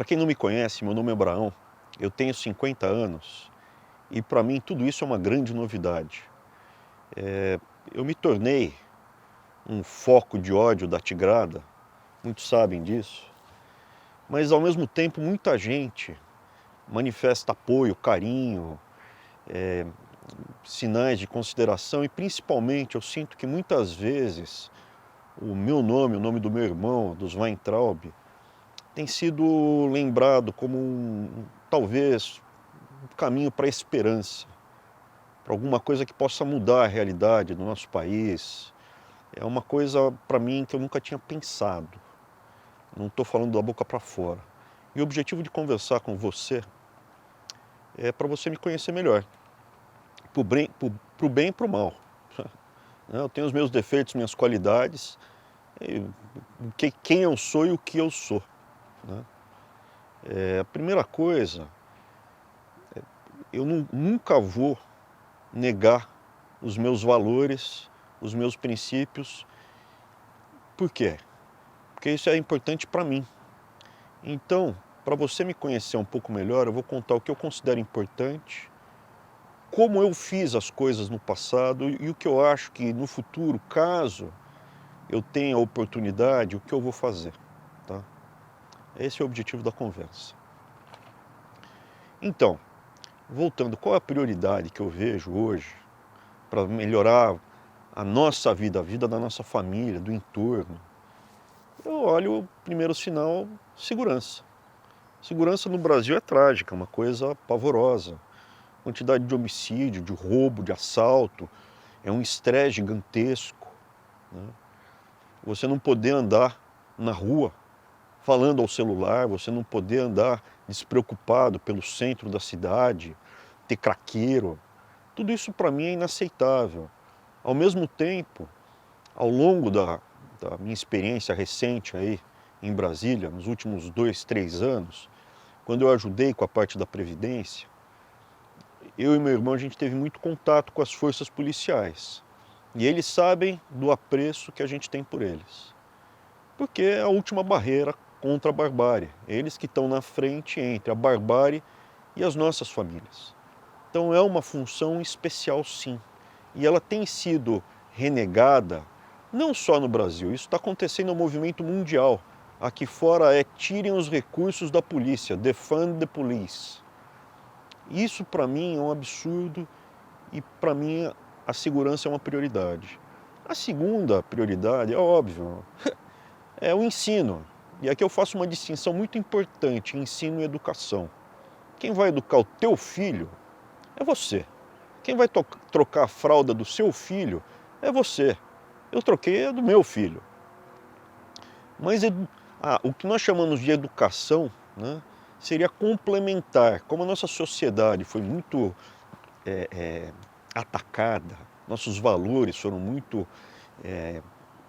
Para quem não me conhece, meu nome é Abraão, eu tenho 50 anos e para mim tudo isso é uma grande novidade. Eu me tornei um foco de ódio da tigrada, muitos sabem disso, mas ao mesmo tempo muita gente manifesta apoio, carinho, sinais de consideração e principalmente eu sinto que muitas vezes o meu nome, o nome do meu irmão, dos Weintraub, tem sido lembrado como talvez um caminho para a esperança, para alguma coisa que possa mudar a realidade do nosso país. É uma coisa para mim que eu nunca tinha pensado, não estou falando da boca para fora. E o objetivo de conversar com você é para você me conhecer melhor, pro bem e pro mal. Eu tenho os meus defeitos, minhas qualidades, quem eu sou e o que eu sou, né? A primeira coisa, eu nunca vou negar os meus valores, os meus princípios. Por quê? Porque isso é importante para mim. Então, para você me conhecer um pouco melhor, eu vou contar o que eu considero importante, como eu fiz as coisas no passado e o que eu acho que no futuro, caso eu tenha a oportunidade, o que eu vou fazer, tá? Esse é o objetivo da conversa. Então, voltando, qual é a prioridade que eu vejo hoje para melhorar a nossa vida, a vida da nossa família, do entorno? Eu olho o primeiro sinal, segurança. Segurança no Brasil é trágica, uma coisa pavorosa. Quantidade de homicídio, de roubo, de assalto, é um estresse gigantesco, né? Você não poder andar na rua falando ao celular, você não poder andar despreocupado pelo centro da cidade, ter craqueiro, tudo isso para mim é inaceitável. Ao mesmo tempo, ao longo da minha experiência recente aí em Brasília, nos últimos 2, 3 anos, quando eu ajudei com a parte da Previdência, eu e meu irmão, a gente teve muito contato com as forças policiais. E eles sabem do apreço que a gente tem por eles. Porque é a última barreira contra a barbárie. Eles que estão na frente entre a barbárie e as nossas famílias. Então é uma função especial, sim. E ela tem sido renegada, não só no Brasil, isso está acontecendo no movimento mundial. Aqui fora é tirem os recursos da polícia, defund the police. Isso para mim é um absurdo e para mim a segurança é uma prioridade. A segunda prioridade, é óbvio, é o ensino. E aqui eu faço uma distinção muito importante, ensino e educação. Quem vai educar o teu filho é você. Quem vai trocar a fralda do seu filho é você. Eu troquei a do meu filho. Mas o que nós chamamos de educação, né, seria complementar. Como a nossa sociedade foi muito atacada, nossos valores foram muito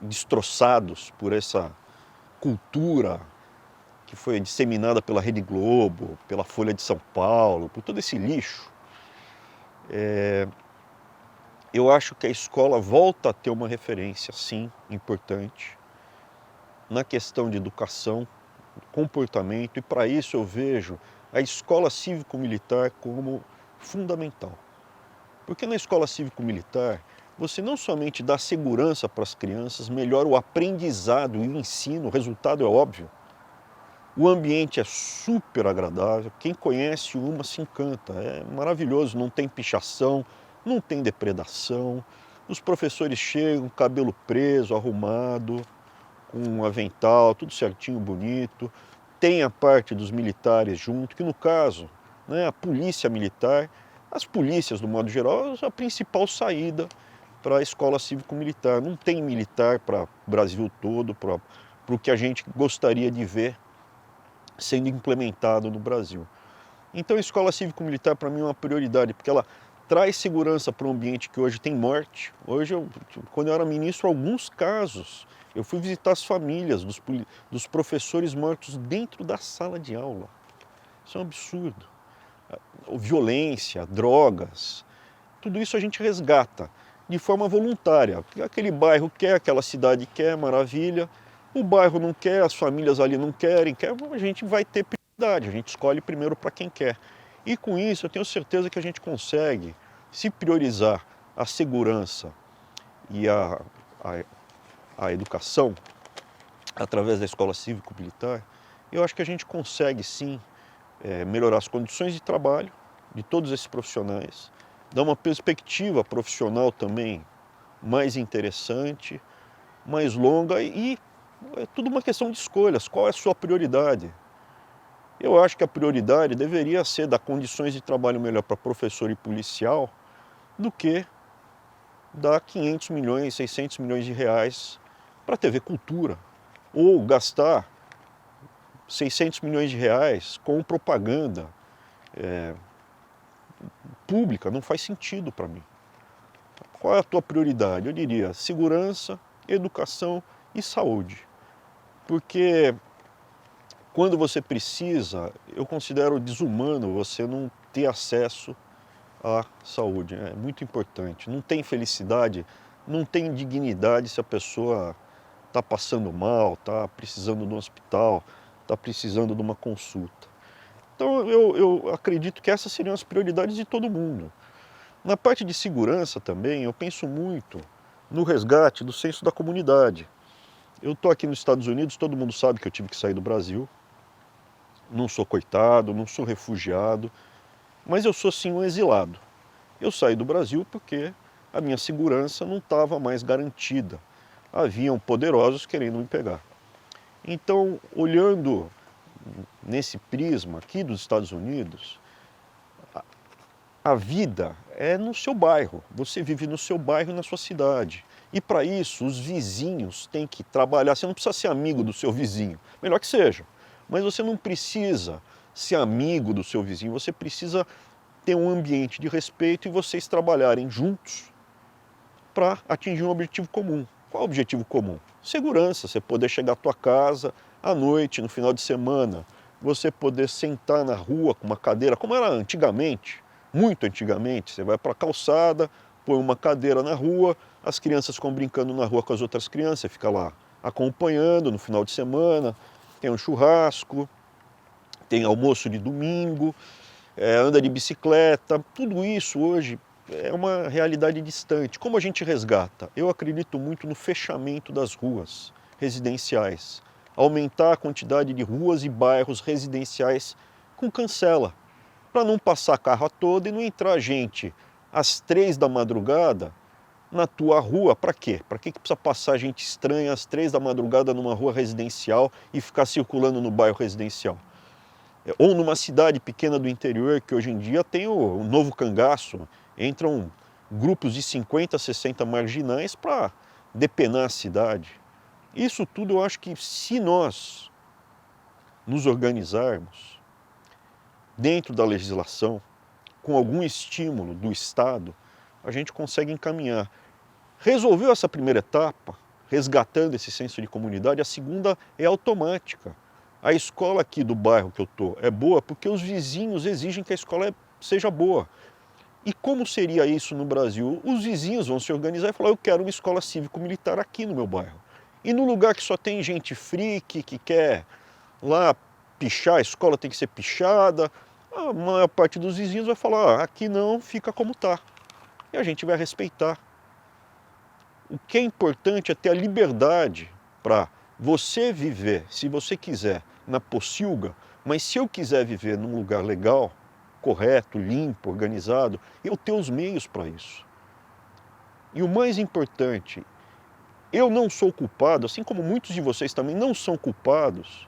destroçados por essa cultura que foi disseminada pela Rede Globo, pela Folha de São Paulo, por todo esse lixo. Eu acho que a escola volta a ter uma referência, sim, importante, na questão de educação, comportamento, e para isso eu vejo a escola cívico-militar como fundamental. Porque na escola cívico-militar, você não somente dá segurança para as crianças, melhora o aprendizado e o ensino, o resultado é óbvio. O ambiente é super agradável, quem conhece uma se encanta, é maravilhoso, não tem pichação, não tem depredação, os professores chegam, cabelo preso, arrumado, com um avental, tudo certinho, bonito. Tem a parte dos militares junto, que no caso, né, a polícia militar, as polícias, do modo geral, é a principal saída para a escola cívico-militar. Não tem militar para o Brasil todo, para o que a gente gostaria de ver sendo implementado no Brasil. Então a escola cívico-militar para mim é uma prioridade, porque ela traz segurança para um ambiente que hoje tem morte. Hoje, quando eu era ministro, alguns casos, eu fui visitar as famílias dos professores mortos dentro da sala de aula. Isso é um absurdo. Violência, drogas, tudo isso a gente resgata de forma voluntária. Aquele bairro quer, aquela cidade quer, maravilha. O bairro não quer, as famílias ali não querem, a gente vai ter prioridade. necessidade, a gente escolhe primeiro para quem quer. E com isso eu tenho certeza que a gente consegue, se priorizar a segurança e a educação através da escola cívico-militar, eu acho que a gente consegue sim melhorar as condições de trabalho de todos esses profissionais, dar uma perspectiva profissional também mais interessante, mais longa e é tudo uma questão de escolhas. Qual é a sua prioridade? Eu acho que a prioridade deveria ser dar condições de trabalho melhor para professor e policial do que dar 500 milhões, 600 milhões de reais para a TV Cultura ou gastar 600 milhões de reais com propaganda pública. Não faz sentido para mim. Qual é a tua prioridade? Eu diria segurança, educação e saúde. Porque quando você precisa, eu considero desumano você não ter acesso à saúde. É muito importante. Não tem felicidade, não tem dignidade se a pessoa está passando mal, está precisando de um hospital, está precisando de uma consulta. Então eu acredito que essas seriam as prioridades de todo mundo. Na parte de segurança também, eu penso muito no resgate do senso da comunidade. Eu estou aqui nos Estados Unidos, todo mundo sabe que eu tive que sair do Brasil. Não sou coitado, não sou refugiado, mas eu sou sim um exilado. Eu saí do Brasil porque a minha segurança não estava mais garantida. Haviam poderosos querendo me pegar. Então, olhando nesse prisma aqui dos Estados Unidos, a vida é no seu bairro. Você vive no seu bairro e na sua cidade. E para isso, os vizinhos têm que trabalhar. Você não precisa ser amigo do seu vizinho, melhor que seja. Mas você não precisa ser amigo do seu vizinho, você precisa ter um ambiente de respeito e vocês trabalharem juntos para atingir um objetivo comum. Qual é o objetivo comum? Segurança, você poder chegar à tua casa à noite, no final de semana, você poder sentar na rua com uma cadeira, como era antigamente, muito antigamente, você vai para a calçada, põe uma cadeira na rua, as crianças ficam brincando na rua com as outras crianças, você fica lá acompanhando no final de semana, tem um churrasco, tem almoço de domingo, anda de bicicleta, tudo isso hoje é uma realidade distante. Como a gente resgata? Eu acredito muito no fechamento das ruas residenciais, aumentar a quantidade de ruas e bairros residenciais com cancela, para não passar carro a toda e não entrar gente às 3 da madrugada na tua rua. Para quê? Para que precisa passar gente estranha às 3 da madrugada numa rua residencial e ficar circulando no bairro residencial? Ou numa cidade pequena do interior, que hoje em dia tem o novo cangaço, entram grupos de 50, 60 marginais para depenar a cidade. Isso tudo eu acho que se nós nos organizarmos dentro da legislação, com algum estímulo do Estado, a gente consegue encaminhar. Resolveu essa primeira etapa, resgatando esse senso de comunidade, a segunda é automática. A escola aqui do bairro que eu estou é boa porque os vizinhos exigem que a escola seja boa. E como seria isso no Brasil? Os vizinhos vão se organizar e falar, eu quero uma escola cívico-militar aqui no meu bairro. E no lugar que só tem gente freak, que quer lá pichar, a escola tem que ser pichada, a maior parte dos vizinhos vai falar, aqui não, fica como está. E a gente vai respeitar. O que é importante é ter a liberdade para você viver, se você quiser, na pocilga, mas se eu quiser viver num lugar legal, correto, limpo, organizado, eu ter os meios para isso. E o mais importante, eu não sou culpado, assim como muitos de vocês também não são culpados,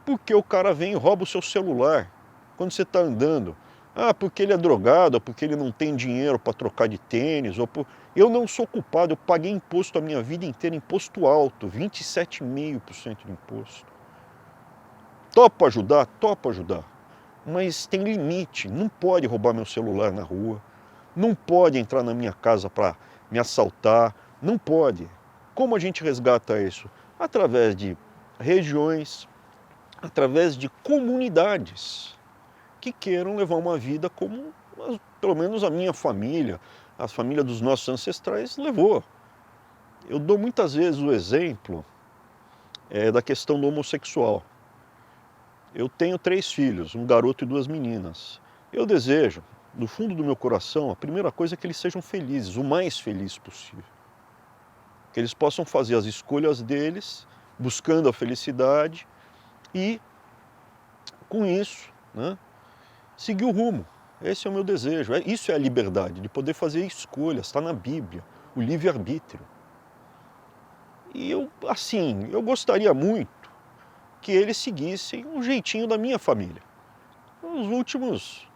porque o cara vem e rouba o seu celular quando você está andando. Ah, porque ele é drogado, ou porque ele não tem dinheiro para trocar de tênis. Eu não sou culpado, eu paguei imposto a minha vida inteira, imposto alto, 27,5% de imposto. Topo ajudar? Topo ajudar. Mas tem limite, não pode roubar meu celular na rua, não pode entrar na minha casa para me assaltar, não pode. Como a gente resgata isso? Através de regiões, através de comunidades que queiram levar uma vida como, pelo menos a minha família, a família dos nossos ancestrais levou. Eu dou muitas vezes o exemplo da questão do homossexual. Eu tenho 3 filhos, um garoto e 2 meninas. Eu desejo, do fundo do meu coração, a primeira coisa é que eles sejam felizes, o mais felizes possível. Que eles possam fazer as escolhas deles, buscando a felicidade e, com isso, né, seguir o rumo. Esse é o meu desejo. Isso é a liberdade, de poder fazer escolhas. Está na Bíblia, o livre-arbítrio. E eu gostaria muito que eles seguissem um jeitinho da minha família. Os últimos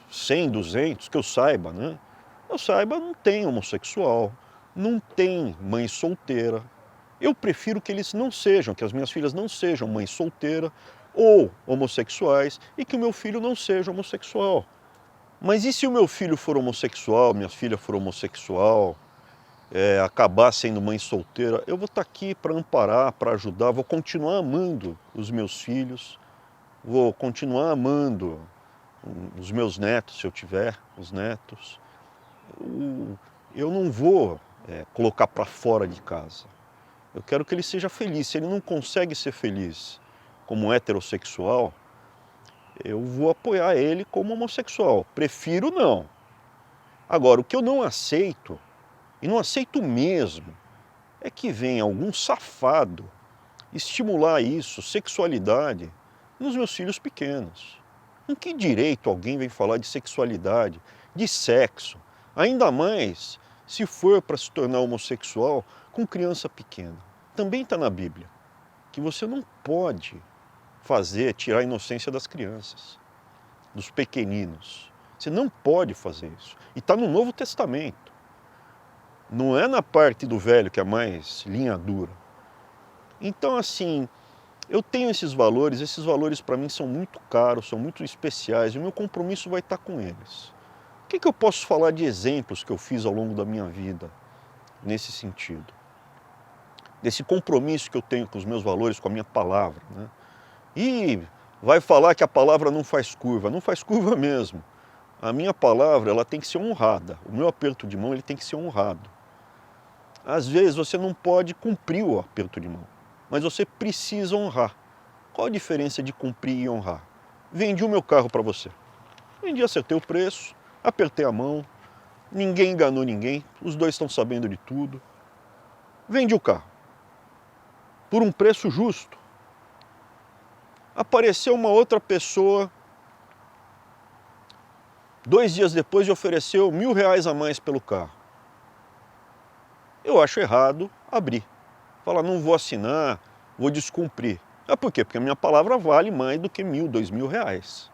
100, 200, que eu saiba, né? Eu saiba, não tem homossexual, não tem mãe solteira. Eu prefiro que eles não sejam, que as minhas filhas não sejam mãe solteira ou homossexuais e que o meu filho não seja homossexual. Mas e se o meu filho for homossexual, minha filha for homossexual, acabar sendo mãe solteira? Eu vou estar aqui para amparar, para ajudar, vou continuar amando os meus filhos, vou continuar amando os meus netos, se eu tiver os netos. Eu não vou colocar para fora de casa. Eu quero que ele seja feliz. Se ele não consegue ser feliz como heterossexual, eu vou apoiar ele como homossexual. Prefiro não. Agora, o que eu não aceito, e não aceito mesmo, é que venha algum safado estimular isso, sexualidade, nos meus filhos pequenos. Com que direito alguém vem falar de sexualidade, de sexo, ainda mais se for para se tornar homossexual com criança pequena? Também está na Bíblia que você não pode tirar a inocência das crianças, dos pequeninos. Você não pode fazer isso. E está no Novo Testamento. Não é na parte do Velho que é mais linha dura. Então, assim, eu tenho esses valores para mim são muito caros, são muito especiais, e o meu compromisso vai estar com eles. O que eu posso falar de exemplos que eu fiz ao longo da minha vida nesse sentido? Desse compromisso que eu tenho com os meus valores, com a minha palavra, né? E vai falar que a palavra não faz curva mesmo. A minha palavra, ela tem que ser honrada, o meu aperto de mão, ele tem que ser honrado. Às vezes você não pode cumprir o aperto de mão, mas você precisa honrar. Qual a diferença de cumprir e honrar? Vendi o meu carro para você. Vendi, acertei o preço, apertei a mão, ninguém enganou ninguém, os dois estão sabendo de tudo. Vendi o carro por um preço justo. Apareceu uma outra pessoa 2 dias depois e ofereceu R$1.000 a mais pelo carro. Eu acho errado abrir. Falar, não vou assinar, vou descumprir. Por quê? Porque a minha palavra vale mais do que R$1.000, R$2.000.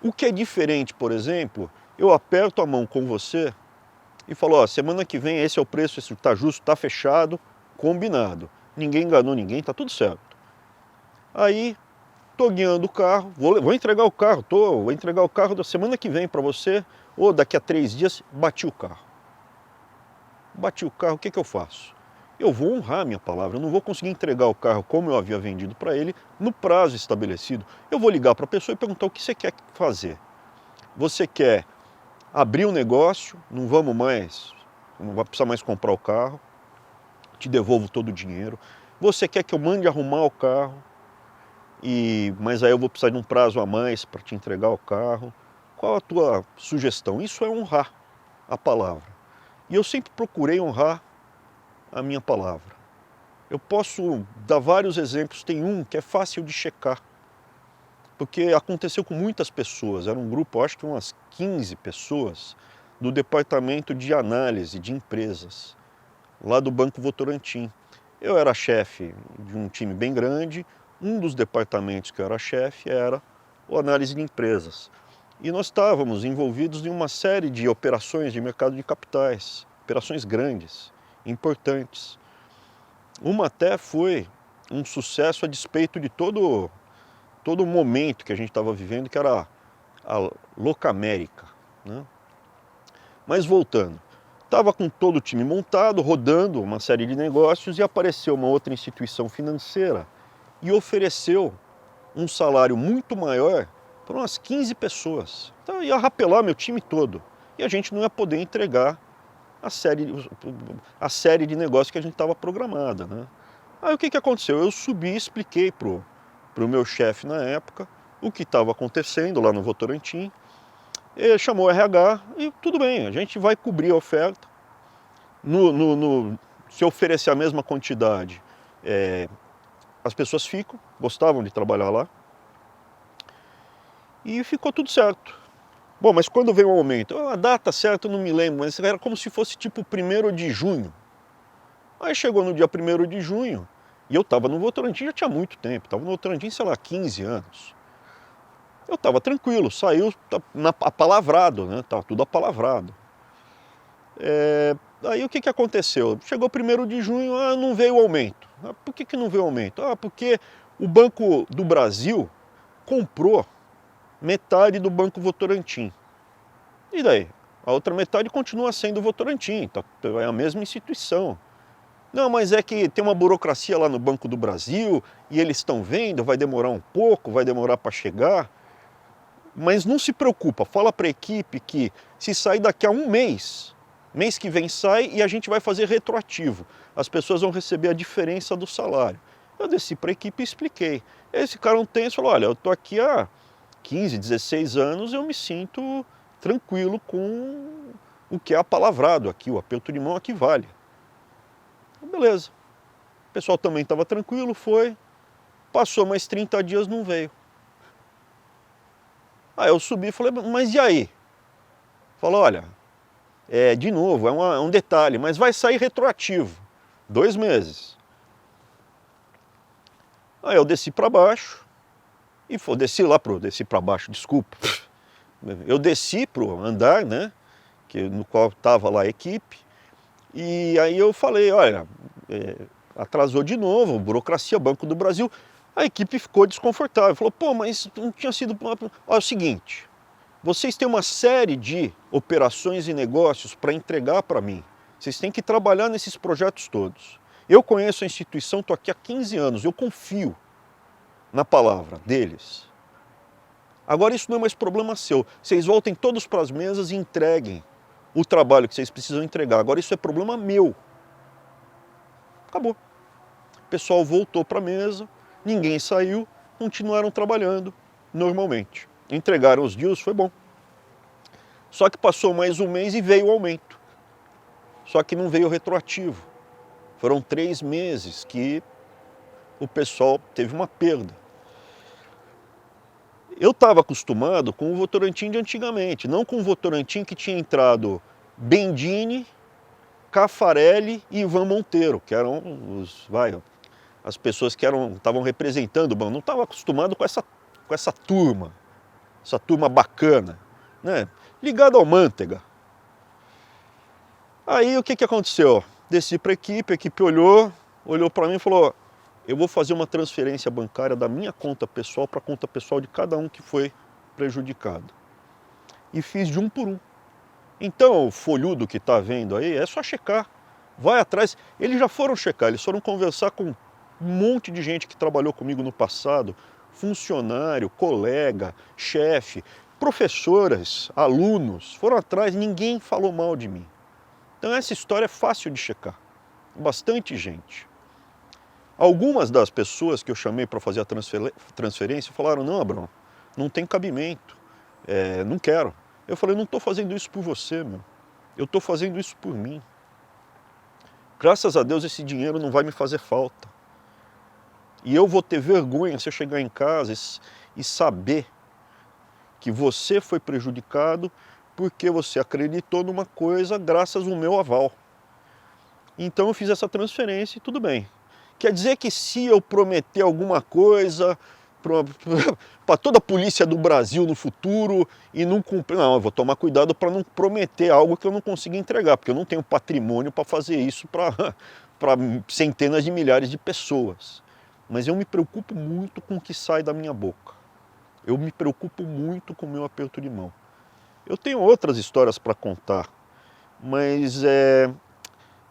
O que é diferente, por exemplo, eu aperto a mão com você e falo, ó, semana que vem esse é o preço, esse está justo, está fechado, combinado. Ninguém enganou ninguém, está tudo certo. Aí, estou guiando o carro, vou entregar o carro, vou entregar o carro da semana que vem para você, ou daqui a 3 dias, bati o carro. Bati o carro, o que eu faço? Eu vou honrar a minha palavra, eu não vou conseguir entregar o carro como eu havia vendido para ele no prazo estabelecido. Eu vou ligar para a pessoa e perguntar o que você quer fazer. Você quer abrir um negócio, não vai precisar mais comprar o carro, te devolvo todo o dinheiro. Você quer que eu mande arrumar o carro, mas aí eu vou precisar de um prazo a mais para te entregar o carro. Qual a tua sugestão? Isso é honrar a palavra. E eu sempre procurei honrar a minha palavra. Eu posso dar vários exemplos, tem um que é fácil de checar, porque aconteceu com muitas pessoas, era um grupo, acho que umas 15 pessoas, do departamento de análise de empresas, lá do Banco Votorantim. Eu era chefe de um time bem grande, um dos departamentos que eu era chefe era o análise de empresas. E nós estávamos envolvidos em uma série de operações de mercado de capitais, operações grandes, importantes. Uma até foi um sucesso a despeito de todo o momento que a gente estava vivendo, que era a Locamérica, né? Mas voltando, estava com todo o time montado, rodando uma série de negócios e apareceu uma outra instituição financeira e ofereceu um salário muito maior para umas 15 pessoas. Então ia rapelar meu time todo e a gente não ia poder entregar a série de negócios que a gente estava programada, né? Aí o que aconteceu? Eu subi e expliquei pro para o meu chefe na época o que estava acontecendo lá no Votorantim. Ele chamou o RH e tudo bem, a gente vai cobrir a oferta. Se oferecer a mesma quantidade, as pessoas ficam, gostavam de trabalhar lá. E ficou tudo certo. Bom, mas quando veio o aumento? A data certa eu não me lembro, mas era como se fosse tipo 1º de junho. Aí chegou no dia 1º de junho, e eu estava no Votorantim já tinha muito tempo, estava no Votorantim, sei lá, 15 anos. Eu estava tranquilo, saiu apalavrado, né? Estava tudo apalavrado. Aí o que aconteceu? Chegou 1º de junho, não veio o aumento. Por que não veio o aumento? Porque o Banco do Brasil comprou metade do Banco Votorantim. E daí? A outra metade continua sendo Votorantim, é a mesma instituição. Não, mas é que tem uma burocracia lá no Banco do Brasil e eles estão vendo, vai demorar um pouco, vai demorar para chegar. Mas não se preocupa, fala para a equipe que se sair daqui a um mês que vem sai e a gente vai fazer retroativo. As pessoas vão receber a diferença do salário. Eu desci para a equipe e expliquei. Eles ficaram tensos e falaram, olha, eu estou aqui há 15, 16 anos, eu me sinto tranquilo com o que é apalavrado aqui, o aperto de mão aqui vale. Beleza. O pessoal também estava tranquilo, foi. Passou mais 30 dias, não veio. Aí eu subi e falei, mas e aí? Falou, olha, de novo, é um detalhe, mas vai sair retroativo. 2 meses. Aí eu desci para baixo, desci para baixo, desculpa. Eu desci para o andar, né, no qual estava lá a equipe, e aí eu falei, olha, atrasou de novo, burocracia, Banco do Brasil. A equipe ficou desconfortável, falou, pô, mas não tinha sido... Olha, é o seguinte, vocês têm uma série de operações e negócios para entregar para mim. Vocês têm que trabalhar nesses projetos todos. Eu conheço a instituição, estou aqui há 15 anos, eu confio na palavra deles. Agora isso não é mais problema seu. Vocês voltem todos para as mesas e entreguem o trabalho que vocês precisam entregar. Agora isso é problema meu. Acabou. O pessoal voltou para a mesa, ninguém saiu, continuaram trabalhando normalmente. Entregaram os deals, foi bom. Só que passou mais um mês e veio o aumento. Só que não veio retroativo. Foram 3 meses que o pessoal teve uma perda. Eu estava acostumado com o Votorantim de antigamente, não com o Votorantim que tinha entrado Bendini, Caffarelli e Ivan Monteiro, que eram as pessoas que estavam representando o banco. Não estava acostumado com essa turma bacana, né? Ligada ao Manteiga. Aí o que aconteceu? Desci para a equipe olhou para mim e falou, eu vou fazer uma transferência bancária da minha conta pessoal para a conta pessoal de cada um que foi prejudicado. E fiz de um por um. Então o folhudo que está vendo aí, é só checar. Vai atrás. Eles já foram checar, eles foram conversar com um monte de gente que trabalhou comigo no passado, funcionário, colega, chefe, professoras, alunos, foram atrás, ninguém falou mal de mim. Então essa história é fácil de checar, bastante gente. Algumas das pessoas que eu chamei para fazer a transferência falaram, não, Abrão, não tem cabimento, não quero. Eu falei, não estou fazendo isso por você, meu, eu estou fazendo isso por mim. Graças a Deus esse dinheiro não vai me fazer falta. E eu vou ter vergonha se eu chegar em casa e saber que você foi prejudicado porque você acreditou numa coisa graças ao meu aval. Então eu fiz essa transferência e tudo bem. Quer dizer que se eu prometer alguma coisa para toda a polícia do Brasil no futuro e não cumprir, não, eu vou tomar cuidado para não prometer algo que eu não consiga entregar, porque eu não tenho patrimônio para fazer isso para centenas de milhares de pessoas. Mas eu me preocupo muito com o que sai da minha boca. Eu me preocupo muito com o meu aperto de mão. Eu tenho outras histórias para contar, mas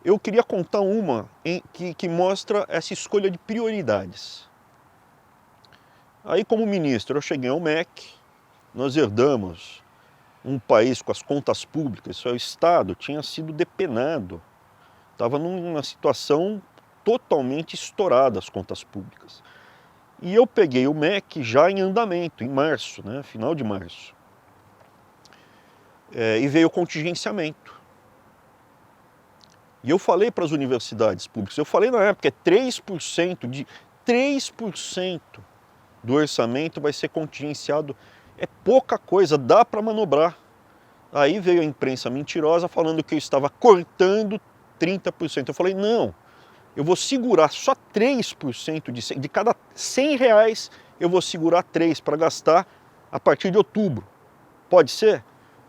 eu queria contar uma que mostra essa escolha de prioridades. Aí, como ministro, eu cheguei ao MEC, nós herdamos um país com as contas públicas, o Estado tinha sido depenado, estava numa situação totalmente estourada as contas públicas. E eu peguei o MEC já em andamento, em março, né, final de março. E veio o contingenciamento. E eu falei para as universidades públicas, eu falei na época, 3% do orçamento vai ser contingenciado. É pouca coisa, dá para manobrar. Aí veio a imprensa mentirosa falando que eu estava cortando 30%. Eu falei, não, eu vou segurar só 3% de cada R$100, eu vou segurar 3 para gastar a partir de outubro. Pode ser?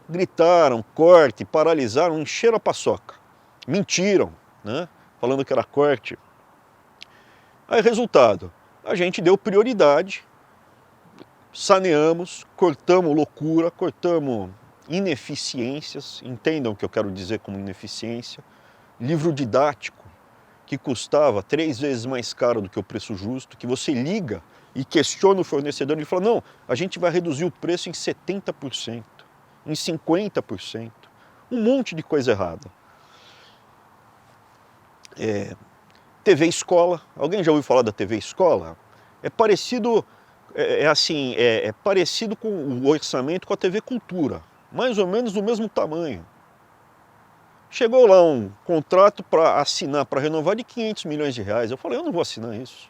Gritaram, corte, paralisaram, encheram a paçoca. Mentiram, né? Falando que era corte. Aí, resultado, a gente deu prioridade, saneamos, cortamos loucura, cortamos ineficiências, entendam o que eu quero dizer como ineficiência, livro didático, que custava 3 vezes mais caro do que o preço justo, que você liga e questiona o fornecedor, ele fala, não, a gente vai reduzir o preço em 70%, em 50%, um monte de coisa errada. TV Escola, alguém já ouviu falar da TV Escola? É parecido, é parecido com o orçamento com a TV Cultura, mais ou menos do mesmo tamanho. Chegou lá um contrato para assinar, para renovar de R$500 milhões. Eu falei, eu não vou assinar isso.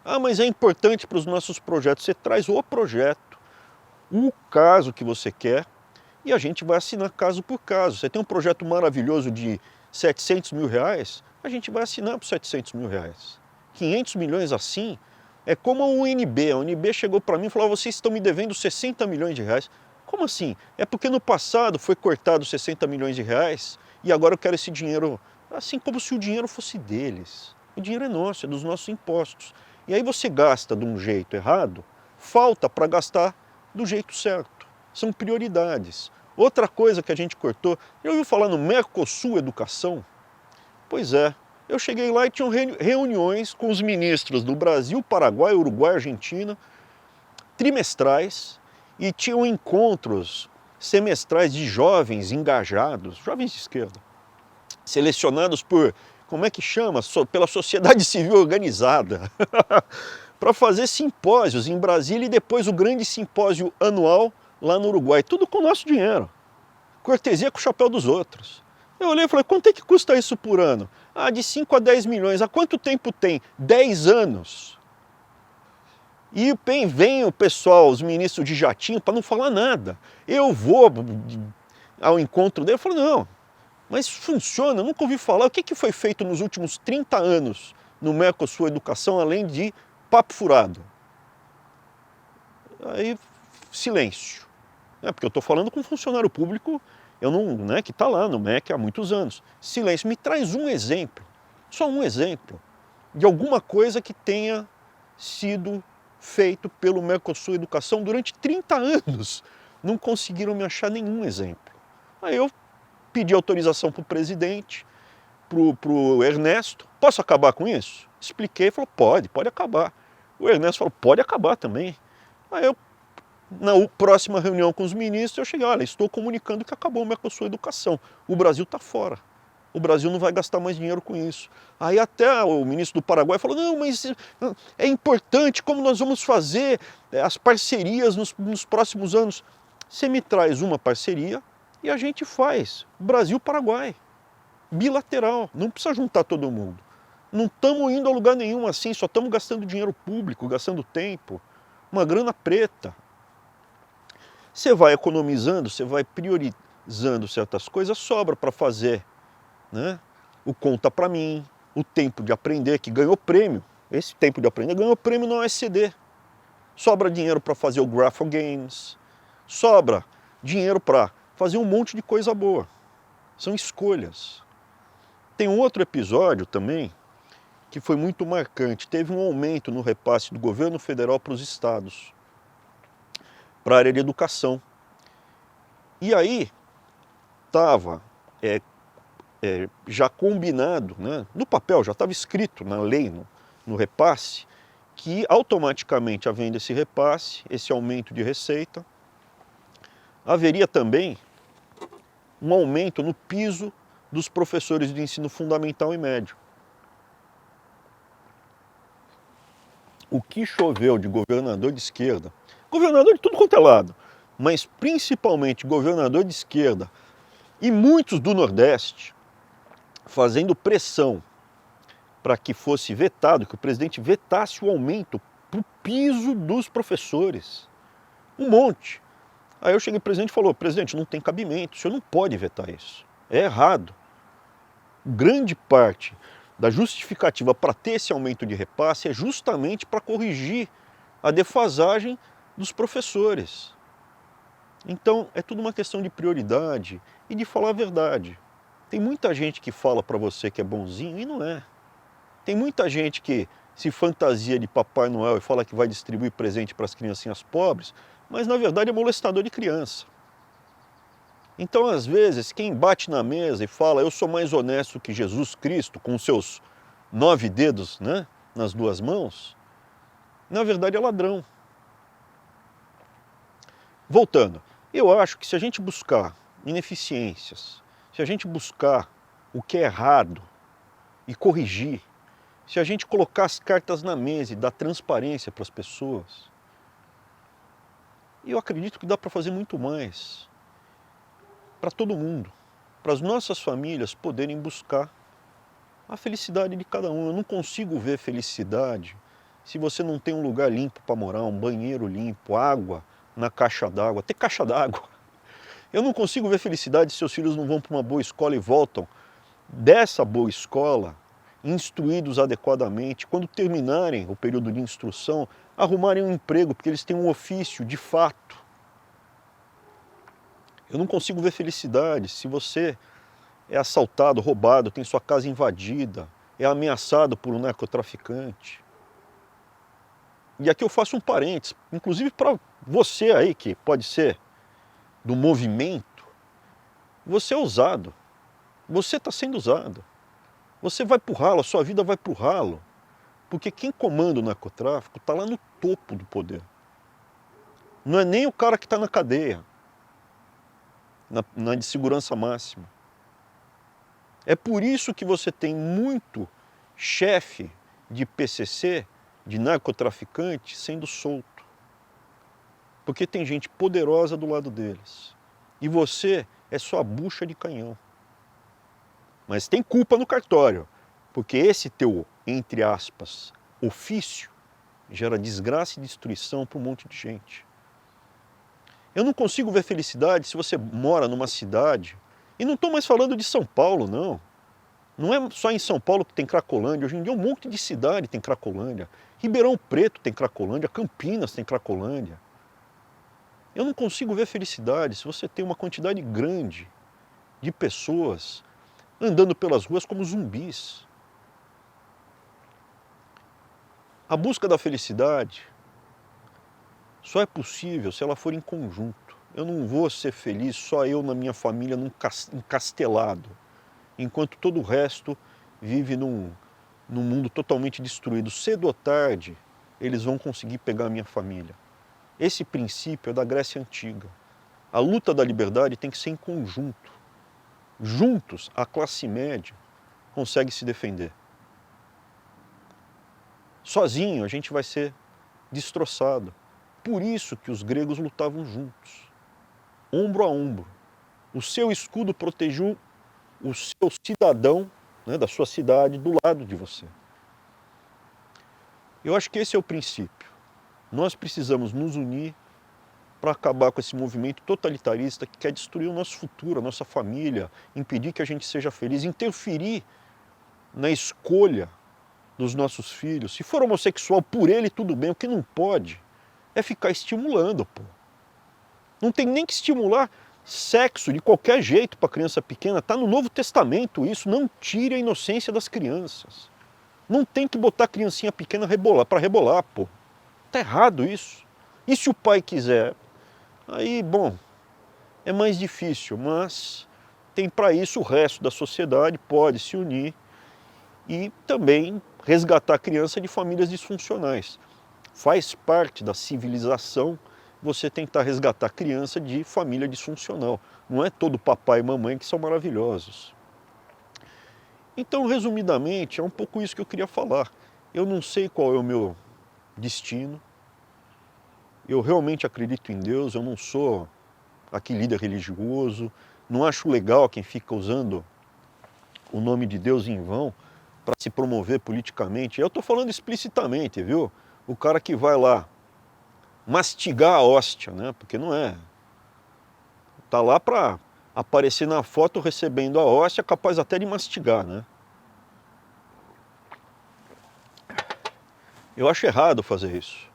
Ah, mas é importante para os nossos projetos. Você traz o projeto, o caso que você quer, e a gente vai assinar caso por caso. Você tem um projeto maravilhoso de R$700 mil, a gente vai assinar por R$700 mil. 500 milhões assim, é como a UNB. A UNB chegou para mim e falou, vocês estão me devendo R$60 milhões. Como assim? É porque no passado foi cortado R$60 milhões e agora eu quero esse dinheiro, assim como se o dinheiro fosse deles. O dinheiro é nosso, é dos nossos impostos. E aí você gasta de um jeito errado, falta para gastar do jeito certo. São prioridades. Outra coisa que a gente cortou, já ouviu falar no Mercosul Educação? Pois é, eu cheguei lá e tinham reuniões com os ministros do Brasil, Paraguai, Uruguai, Argentina, trimestrais, e tinham encontros semestrais de jovens engajados, jovens de esquerda, selecionados por, como é que chama? Pela sociedade civil organizada, para fazer simpósios em Brasília e depois o grande simpósio anual lá no Uruguai, tudo com o nosso dinheiro, cortesia com o chapéu dos outros. Eu olhei e falei, quanto é que custa isso por ano? Ah, de 5 a 10 milhões. Há quanto tempo tem? 10 anos. E vem o pessoal, os ministros de jatinho, para não falar nada. Eu vou ao encontro dele, eu falo, não, mas funciona, eu nunca ouvi falar. O que foi feito nos últimos 30 anos no Mercosul Educação, além de papo furado? Aí, silêncio. Porque eu estou falando com um funcionário público, eu não, né, que está lá no MEC há muitos anos. Silêncio, me traz um exemplo, só um exemplo, de alguma coisa que tenha sido feito pelo Mercosul Educação durante 30 anos. Não conseguiram me achar nenhum exemplo. Aí eu pedi autorização para o presidente, para o Ernesto, posso acabar com isso? Expliquei, falou, pode acabar. O Ernesto falou, pode acabar também. Aí eu, na próxima reunião com os ministros, eu cheguei, olha, estou comunicando que acabou o Mercosul Educação. O Brasil está fora. O Brasil não vai gastar mais dinheiro com isso. Aí até o ministro do Paraguai falou, não, mas é importante, como nós vamos fazer as parcerias nos próximos anos. Você me traz uma parceria e a gente faz. Brasil-Paraguai. Bilateral. Não precisa juntar todo mundo. Não estamos indo a lugar nenhum assim, só estamos gastando dinheiro público, gastando tempo. Uma grana preta. Você vai economizando, você vai priorizando certas coisas, sobra para fazer, né? O Conta Pra Mim, o Tempo de Aprender, que ganhou prêmio. Esse Tempo de Aprender ganhou prêmio no OECD. Sobra dinheiro para fazer o Grapho Games. Sobra dinheiro para fazer um monte de coisa boa. São escolhas. Tem um outro episódio também que foi muito marcante. Teve um aumento no repasse do governo federal para os estados, para a área de educação. E aí estava já combinado, né, no papel, já estava escrito na lei, no repasse, que automaticamente, havendo esse repasse, esse aumento de receita, haveria também um aumento no piso dos professores de ensino fundamental e médio. o que choveu de governador de esquerda, governador de tudo quanto é lado, mas principalmente governador de esquerda e muitos do Nordeste, fazendo pressão para que fosse vetado, que o presidente vetasse o aumento para o piso dos professores. Um monte. Aí eu cheguei pro presidente e falou, presidente, não tem cabimento, o senhor não pode vetar isso. É errado. Grande parte da justificativa para ter esse aumento de repasse é justamente para corrigir a defasagem dos professores. Então é tudo uma questão de prioridade e de falar a verdade. Tem muita gente que fala para você que é bonzinho e não é. Tem muita gente que se fantasia de Papai Noel e fala que vai distribuir presente para as criancinhas pobres, mas na verdade é molestador de criança. Então, às vezes, quem bate na mesa e fala eu sou mais honesto que Jesus Cristo, com seus 9 dedos, né, nas 2 mãos, na verdade é ladrão. Voltando, eu acho que se a gente buscar ineficiências, se a gente buscar o que é errado e corrigir, se a gente colocar as cartas na mesa e dar transparência para as pessoas, eu acredito que dá para fazer muito mais para todo mundo, para as nossas famílias poderem buscar a felicidade de cada um. Eu não consigo ver felicidade se você não tem um lugar limpo para morar, um banheiro limpo, água na caixa d'água, ter caixa d'água. Eu não consigo ver felicidade se seus filhos não vão para uma boa escola e voltam dessa boa escola instruídos adequadamente, quando terminarem o período de instrução, arrumarem um emprego, porque eles têm um ofício de fato. Eu não consigo ver felicidade se você é assaltado, roubado, tem sua casa invadida, é ameaçado por um narcotraficante. E aqui eu faço um parênteses, inclusive para você aí que pode ser do movimento, você é usado, você está sendo usado. Você vai pro ralo, a sua vida vai pro ralo. Porque quem comanda o narcotráfico está lá no topo do poder. Não é nem o cara que está na cadeia, na de segurança máxima. É por isso que você tem muito chefe de PCC, de narcotraficante, sendo solto. Porque tem gente poderosa do lado deles. E você é só a bucha de canhão. Mas tem culpa no cartório, porque esse teu, entre aspas, ofício, gera desgraça e destruição para um monte de gente. Eu não consigo ver felicidade se você mora numa cidade, e não estou mais falando de São Paulo, não. Não é só em São Paulo que tem Cracolândia, hoje em dia um monte de cidade tem Cracolândia. Ribeirão Preto tem Cracolândia, Campinas tem Cracolândia. Eu não consigo ver felicidade se você tem uma quantidade grande de pessoas andando pelas ruas como zumbis. A busca da felicidade só é possível se ela for em conjunto. Eu não vou ser feliz só eu na minha família encastelado, enquanto todo o resto vive num mundo totalmente destruído. Cedo ou tarde, eles vão conseguir pegar a minha família. Esse princípio é da Grécia Antiga. A luta da liberdade tem que ser em conjunto. Juntos, a classe média consegue se defender. Sozinho, a gente vai ser destroçado. Por isso que os gregos lutavam juntos, ombro a ombro. O seu escudo protegeu o seu cidadão, né, da sua cidade, do lado de você. Eu acho que esse é o princípio. Nós precisamos nos unir para acabar com esse movimento totalitarista que quer destruir o nosso futuro, a nossa família, impedir que a gente seja feliz, interferir na escolha dos nossos filhos. Se for homossexual, por ele tudo bem. O que não pode é ficar estimulando, pô. Não tem nem que estimular sexo de qualquer jeito para criança pequena. Está no Novo Testamento isso. Não tire a inocência das crianças. Não tem que botar a criancinha pequena para rebolar, pô. Está errado isso. E se o pai quiser? Aí, bom, é mais difícil, mas tem para isso o resto da sociedade pode se unir e também resgatar a criança de famílias disfuncionais. Faz parte da civilização você tentar resgatar a criança de família disfuncional. Não é todo papai e mamãe que são maravilhosos. Então, resumidamente, é um pouco isso que eu queria falar. Eu não sei qual é o meu destino. Eu realmente acredito em Deus, eu não sou aqui líder religioso, não acho legal quem fica usando o nome de Deus em vão para se promover politicamente. Eu estou falando explicitamente, viu? O cara que vai lá mastigar a hóstia, né? Porque não é. Tá lá para aparecer na foto recebendo a hóstia, capaz até de mastigar, né? Eu acho errado fazer isso.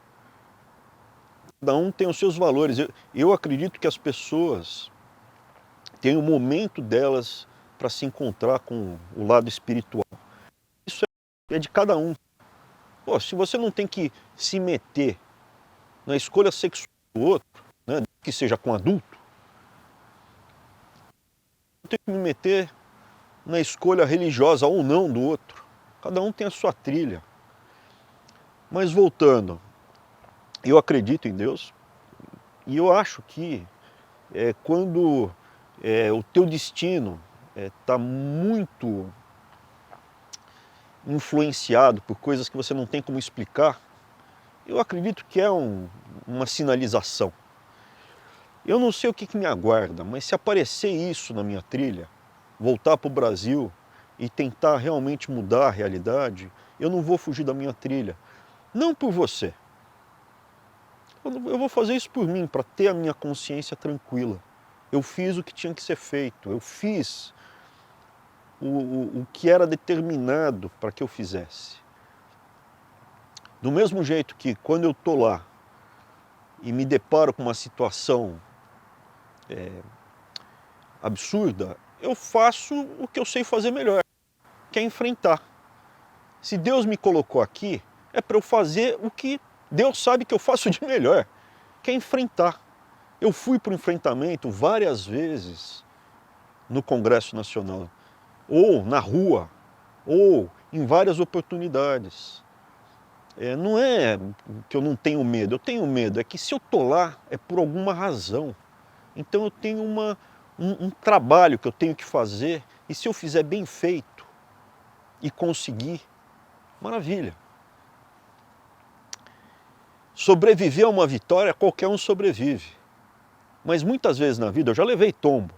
Cada um tem os seus valores. Eu acredito que as pessoas têm o momento delas para se encontrar com o lado espiritual. Isso é de cada um. Pô, se você não tem que se meter na escolha sexual do outro, né, que seja com adulto, não tem que me meter na escolha religiosa ou não do outro. Cada um tem a sua trilha. Mas voltando, eu acredito em Deus e eu acho que quando o teu destino está muito influenciado por coisas que você não tem como explicar, eu acredito que é uma sinalização. Eu não sei o que me aguarda, mas se aparecer isso na minha trilha, voltar para o Brasil e tentar realmente mudar a realidade, eu não vou fugir da minha trilha. Não por você. Eu vou fazer isso por mim, para ter a minha consciência tranquila. Eu fiz o que tinha que ser feito, eu fiz o que era determinado para que eu fizesse. Do mesmo jeito que quando eu estou lá e me deparo com uma situação absurda, eu faço o que eu sei fazer melhor, que é enfrentar. Se Deus me colocou aqui, é para eu fazer o que Deus sabe que eu faço de melhor, que é enfrentar. Eu fui para o enfrentamento várias vezes no Congresso Nacional, ou na rua, ou em várias oportunidades. Não é que eu não tenho medo, eu tenho medo, é que se eu estou lá é por alguma razão. Então eu tenho um trabalho que eu tenho que fazer, e se eu fizer bem feito e conseguir, maravilha. Sobreviver a uma vitória, qualquer um sobrevive. Mas muitas vezes na vida eu já levei tombo.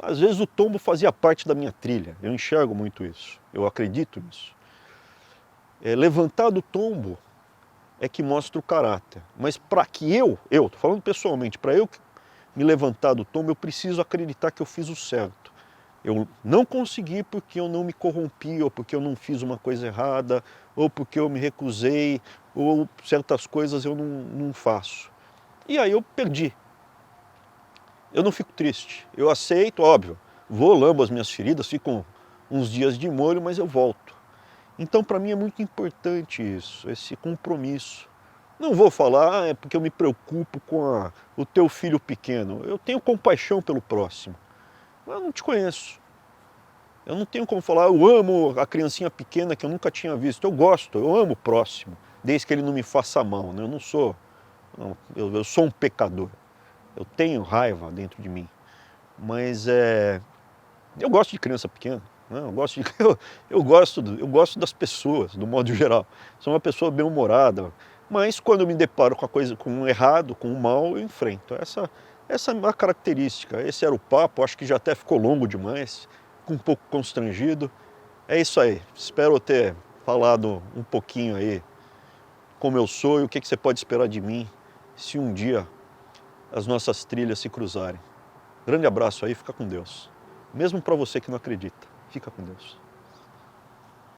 Às vezes o tombo fazia parte da minha trilha, eu enxergo muito isso, eu acredito nisso. Levantar do tombo é que mostra o caráter. Mas para que estou falando pessoalmente, para eu me levantar do tombo, eu preciso acreditar que eu fiz o certo. Eu não consegui porque eu não me corrompi, ou porque eu não fiz uma coisa errada, ou porque eu me recusei, ou certas coisas eu não faço. E aí eu perdi. Eu não fico triste, eu aceito, óbvio, vou, lambo as minhas feridas, fico uns dias de molho, mas eu volto. Então para mim é muito importante isso, esse compromisso. Não vou falar, é porque eu me preocupo com o teu filho pequeno. Eu tenho compaixão pelo próximo, mas eu não te conheço. Eu não tenho como falar, eu amo a criancinha pequena que eu nunca tinha visto. Eu gosto, eu amo o próximo, desde que ele não me faça mal, né? Eu não sou, eu sou um pecador. Eu tenho raiva dentro de mim, mas eu gosto de criança pequena, né? Eu gosto das pessoas, do modo geral. Sou uma pessoa bem-humorada, mas quando eu me deparo com a coisa, com o errado, com o mal, eu enfrento. Essa é uma característica. Esse era o papo, acho que já até ficou longo demais, fico um pouco constrangido. É isso aí, espero ter falado um pouquinho aí como eu sou e o que você pode esperar de mim se um dia as nossas trilhas se cruzarem. Grande abraço aí, fica com Deus. Mesmo para você que não acredita, fica com Deus.